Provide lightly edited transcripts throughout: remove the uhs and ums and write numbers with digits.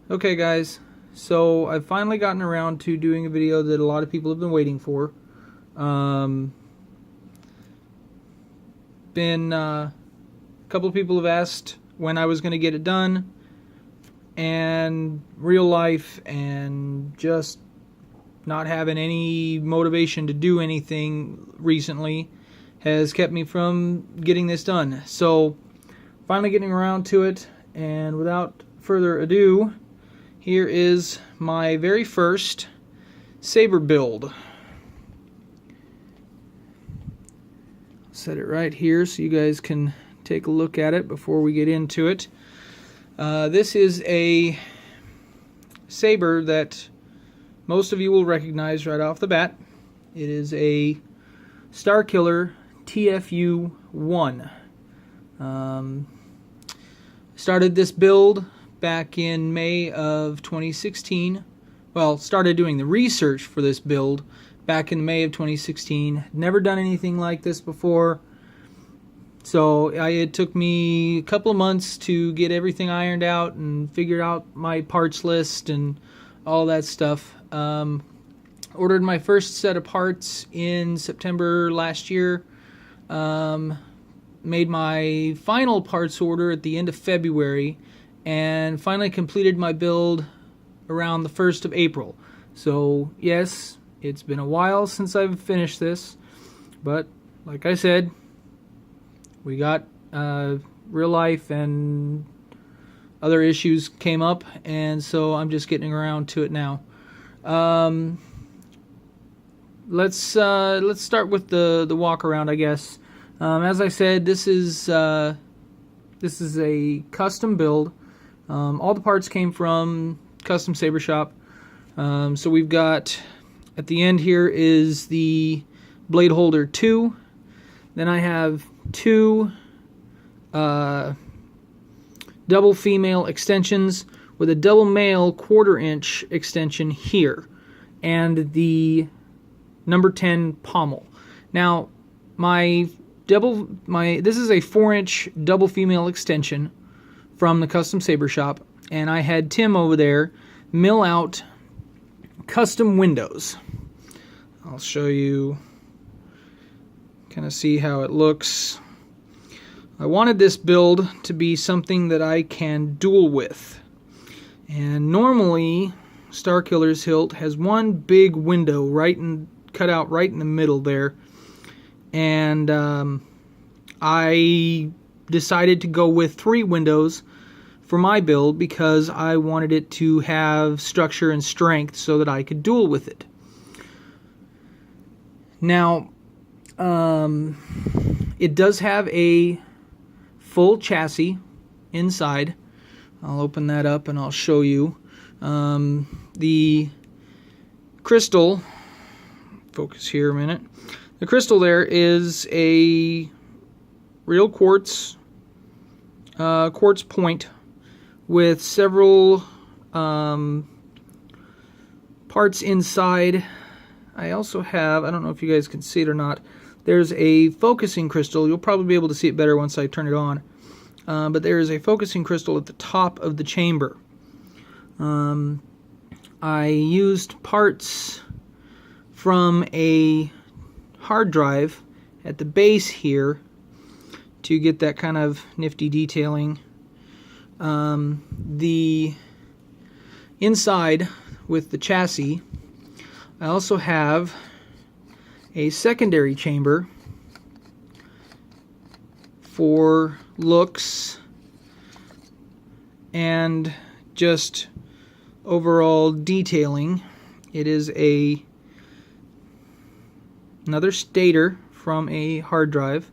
Okay guys, so I've finally gotten around to doing a video that a lot of people have been waiting for. A couple of people have asked when I was going to get it done, and real life and just not having any motivation to do anything recently has kept me from getting this done. So finally getting around to it, and without further ado, here is my very first saber build. Set it right here so you guys can take a look at it before we get into it. This is a saber that most of you will recognize right off the bat. It is a Starkiller TFU1. Started this build back in May of 2016. Well, started doing the research for this build back in May of 2016. Never done anything like this before. So it took me a couple of months to get everything ironed out and figured out my parts list and all that stuff. Ordered my first set of parts in September last year. Made my final parts order at the end of February, and finally completed my build around the 1st of April. So yes, it's been a while since I've finished this, but like I said, we got real life and other issues came up, and so I'm just getting around to it now. Let's start with the walk around, I guess. As I said, this is a custom build. All the parts came from Custom Saber Shop. So we've got, at the end here is the blade holder 2. Then I have 2 double female extensions with a double male 1/4 inch extension here, and the number 10 pommel. Now this is a 4-inch double female extension from the Custom Saber Shop, and I had Tim over there mill out custom windows. I'll show you, kind of see how it looks. I wanted this build to be something that I can duel with, and normally Starkiller's hilt has one big window cut out right in the middle there, and I decided to go with 3 windows for my build because I wanted it to have structure and strength so that I could duel with it. Now, it does have a full chassis inside. I'll open that up and I'll show you. The crystal, focus here a minute. The crystal there is a real quartz point with several parts inside. I also have, I don't know if you guys can see it or not, there's a focusing crystal. You'll probably be able to see it better once I turn it on. But there is a focusing crystal at the top of the chamber. I used parts from a hard drive at the base here to get that kind of nifty detailing. The inside with the chassis, I also have a secondary chamber for looks and just overall detailing. It is another stator from a hard drive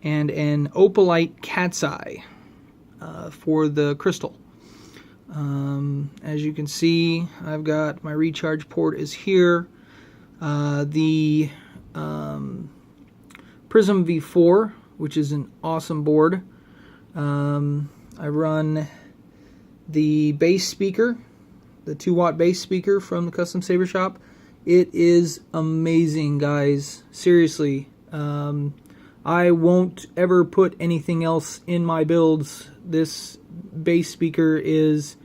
and an Opalite cat's eye for the crystal. As you can see, I've got my recharge port is here. The Prizm V4, which is an awesome board. I run the bass speaker, the 2-watt bass speaker from the Custom Saber Shop. It is amazing, guys. Seriously. I won't ever put anything else in my builds. This bass speaker is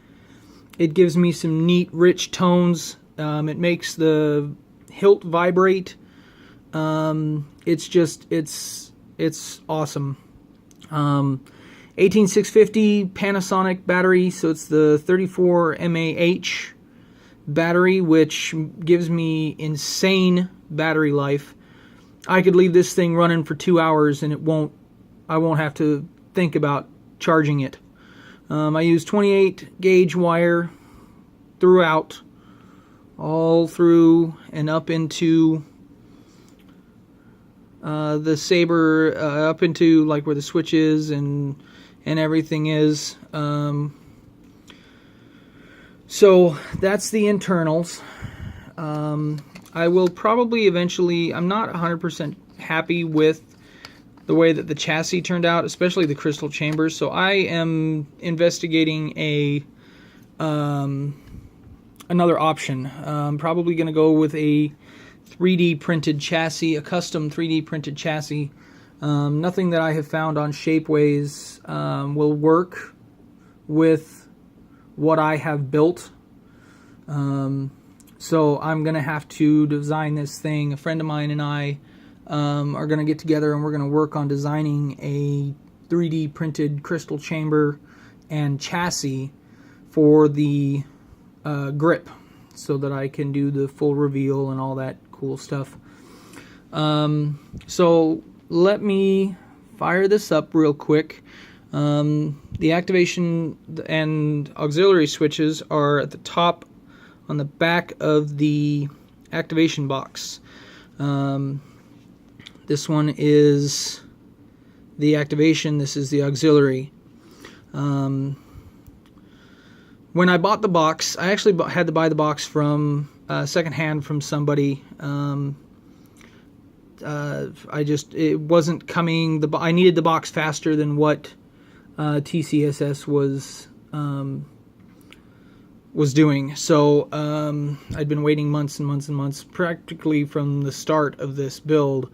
It gives me some neat, rich tones. It makes the hilt vibrate. It's awesome. 18650 Panasonic battery, so it's the 34 mAh battery, which gives me insane battery life. I could leave this thing running for 2 hours and I won't have to think about charging it. I use 28 gauge wire throughout, all through and up into the saber, up into like where the switch is and everything is. So that's the internals. I will probably eventually, I'm not 100% happy with the way that the chassis turned out, especially the crystal chambers, so I am investigating another option. I'm probably going to go with a 3D printed chassis, a custom 3D printed chassis. Nothing that I have found on Shapeways will work with what I have built. So I'm going to have to design this thing. A friend of mine and I are going to get together and we're going to work on designing a 3D printed crystal chamber and chassis for the grip, so that I can do the full reveal and all that cool stuff. So let me fire this up real quick. The activation and auxiliary switches are at the top on the back of the activation box. This one is the activation, this is the auxiliary. When I bought the box, I actually had to buy the box from secondhand from somebody. It wasn't coming. I needed the box faster than what TCSS was doing. So I'd been waiting months and months and months, practically from the start of this build,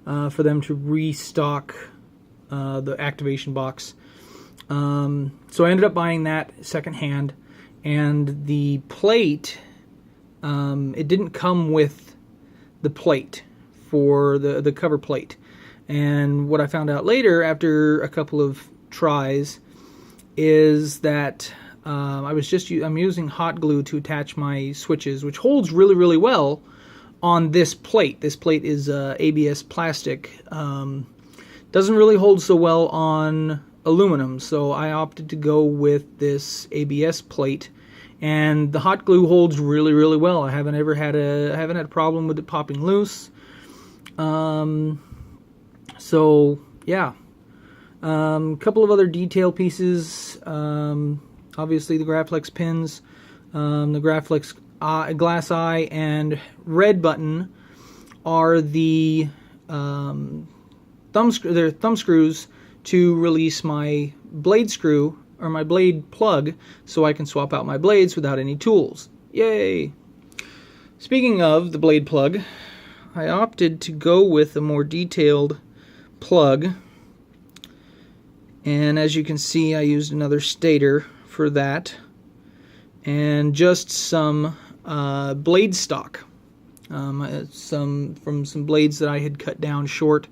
for them to restock the activation box. So I ended up buying that secondhand, and the plate, it didn't come with the plate for the cover plate. And what I found out later, after a couple of tries, is that I'm using hot glue to attach my switches, which holds really, really well on this plate. This plate is ABS plastic. Doesn't really hold so well on aluminum, so I opted to go with this ABS plate, and the hot glue holds really, really well. I haven't had a problem with it popping loose. So yeah, couple of other detail pieces. Obviously the Graflex pins, the Graflex glass eye and red button are the thumb screws to release my blade screw, or my blade plug, so I can swap out my blades without any tools. Yay! Speaking of the blade plug, I opted to go with a more detailed plug, and as you can see, I used another stator for that, and just some blade stock, from some blades that I had cut down short.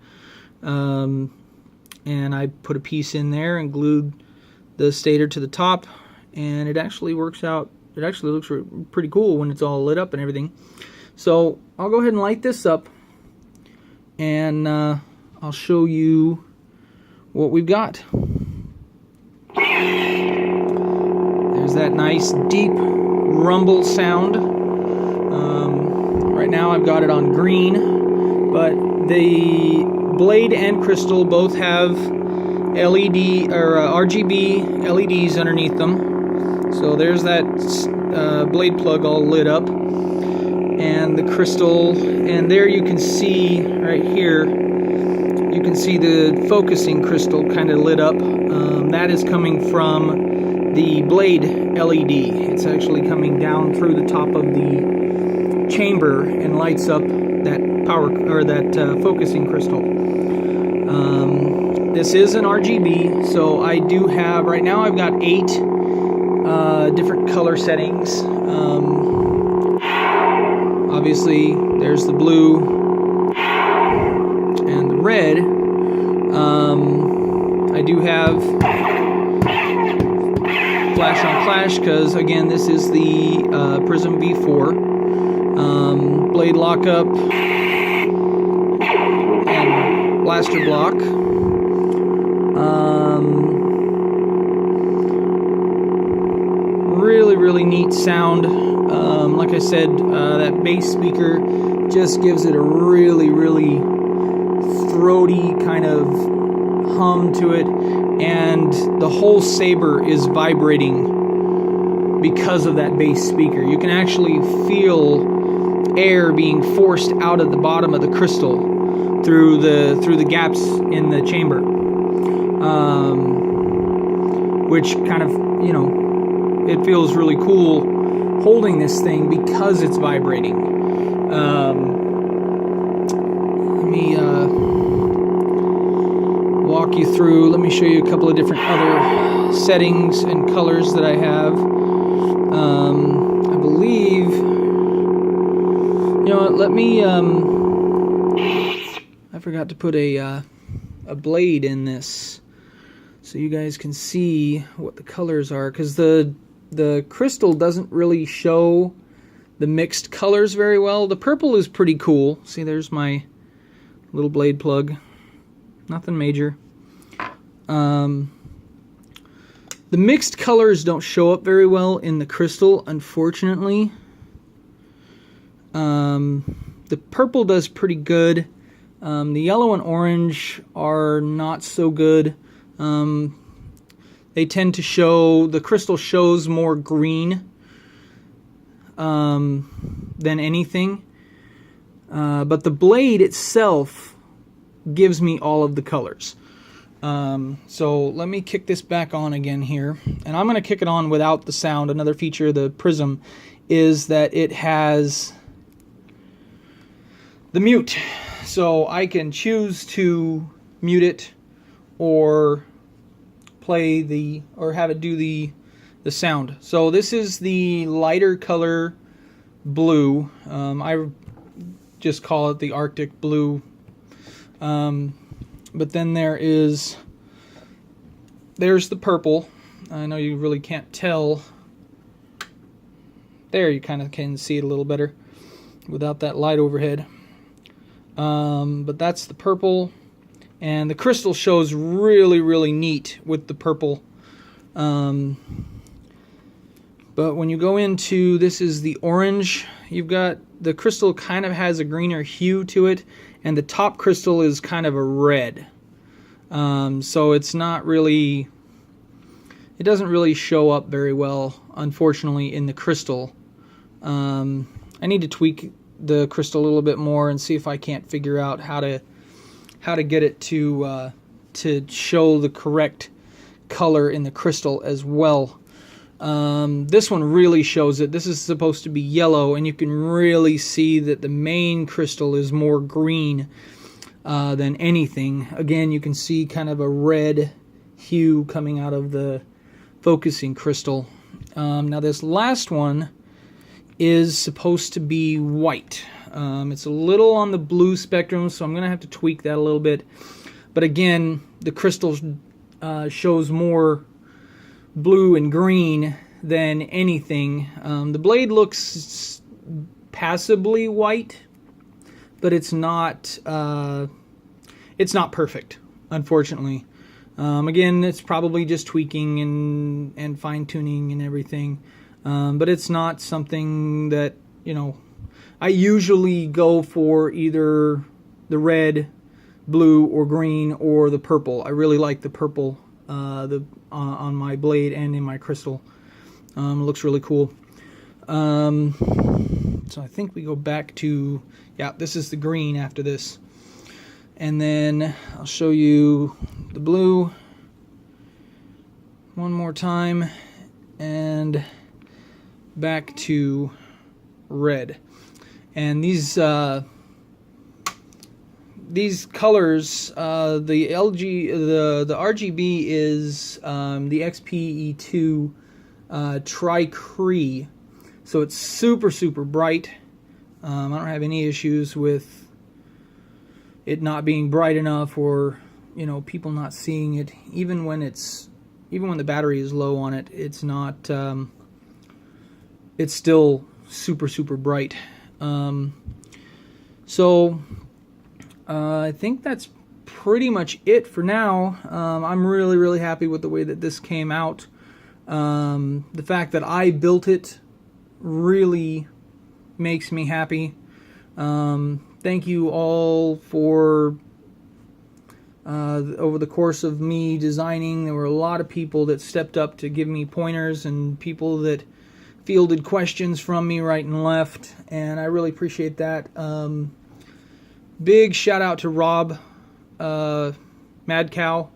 And I put a piece in there and glued the stator to the top, and it actually works out. It actually looks pretty cool when it's all lit up and everything. So I'll go ahead and light this up, and I'll show you what we've got. There's that nice deep rumble sound. Right now I've got it on green, but the blade and crystal both have LED or RGB LEDs underneath them. So there's that blade plug all lit up, and the crystal, and there you can see right here, you can see the focusing crystal kind of lit up. That is coming from the blade LED. It's actually coming down through the top of the chamber and lights up that power, or that focusing crystal. This is an RGB, so I do have, right now I've got 8 different color settings. Obviously, there's the blue and the red. I do have flash on flash because, again, this is the Prizm V4. Blade lockup and blaster block. Really neat sound. Like I said, that bass speaker just gives it a really throaty kind of hum to it, and the whole saber is vibrating because of that bass speaker. You can actually feel air being forced out of the bottom of the crystal through the gaps in the chamber, which kind of, you know, it feels really cool holding this thing because it's vibrating. Let me walk you through. Let me show you a couple of different other settings and colors that I have. I believe, you know what, let me, I forgot to put a blade in this so you guys can see what the colors are, because the crystal doesn't really show the mixed colors very well. The purple is pretty cool. See, there's my little blade plug. Nothing major. The mixed colors don't show up very well in the crystal, unfortunately. The purple does pretty good. The yellow and orange are not so good. They tend to show, the crystal shows more green than anything. But the blade itself gives me all of the colors. So let me kick this back on again here. And I'm going to kick it on without the sound. Another feature of the Prizm is that it has the mute. So I can choose to mute it or play the, or have it do the sound. So this is the lighter color blue. I just call it the Arctic blue. But then there's the purple. I know you really can't tell. There, you kind of can see it a little better without that light overhead. But that's the purple. And the crystal shows really neat with the purple. But when you go into, this is the orange, you've got, the crystal kind of has a greener hue to it, and the top crystal is kind of a red. So it's not really, it doesn't really show up very well, unfortunately, in the crystal. I need to tweak the crystal a little bit more and see if I can't figure out how to get it to show the correct color in the crystal as well. This one really shows it. This is supposed to be yellow, and you can really see that the main crystal is more green than anything. Again, you can see kind of a red hue coming out of the focusing crystal. Now this last one is supposed to be white. It's a little on the blue spectrum, so I'm going to have to tweak that a little bit. But again, the crystal shows more blue and green than anything. The blade looks passably white, but it's not perfect, unfortunately. Again, it's probably just tweaking and fine-tuning and everything. But it's not something that, you know, I usually go for either the red, blue, or green, or the purple. I really like the purple on my blade and in my crystal. It looks really cool. So I think we go back to, yeah, this is the green after this. And then I'll show you the blue one more time, and back to red. And these colors, the RGB is the XPE2 Tri-Cree. So it's super, super bright. I don't have any issues with it not being bright enough, or people not seeing it. Even when the battery is low on it, it's not. It's still super, super bright. So I think that's pretty much it for now. I'm really, really happy with the way that this came out. The fact that I built it really makes me happy. Thank you all for over the course of me designing. There were a lot of people that stepped up to give me pointers, and people that fielded questions from me right and left, and I really appreciate that. Big shout out to Rob Mad Cow.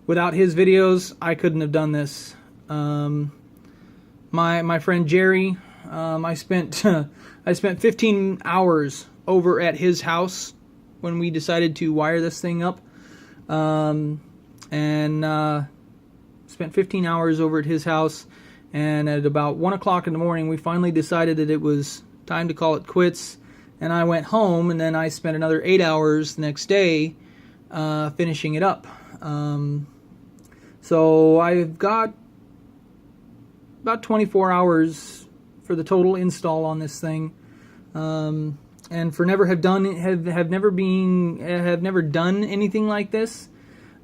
Without his videos, I couldn't have done this. My friend Jerry, I spent 15 hours over at his house when we decided to wire this thing up, and spent 15 hours over at his house. And at about 1 o'clock in the morning, we finally decided that it was time to call it quits. And I went home, and then I spent another 8 hours the next day finishing it up. So I've got about 24 hours for the total install on this thing. And for never done anything like this,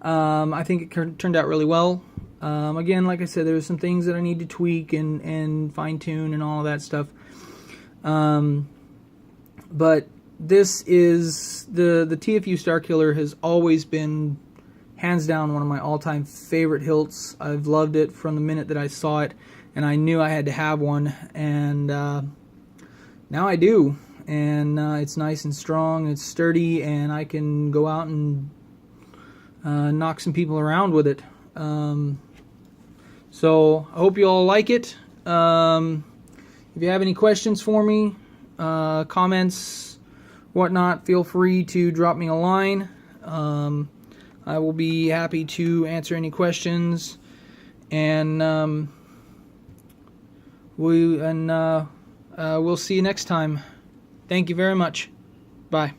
I think it turned out really well. Again, like I said, there's some things that I need to tweak and fine-tune and all of that stuff. But this is, the TFU Starkiller has always been, hands down, one of my all-time favorite hilts. I've loved it from the minute that I saw it, and I knew I had to have one, and now I do. And it's nice and strong, it's sturdy, and I can go out and knock some people around with it. So I hope you all like it. If you have any questions for me, comments, whatnot, feel free to drop me a line. I will be happy to answer any questions, and we'll see you next time. Thank you very much. Bye.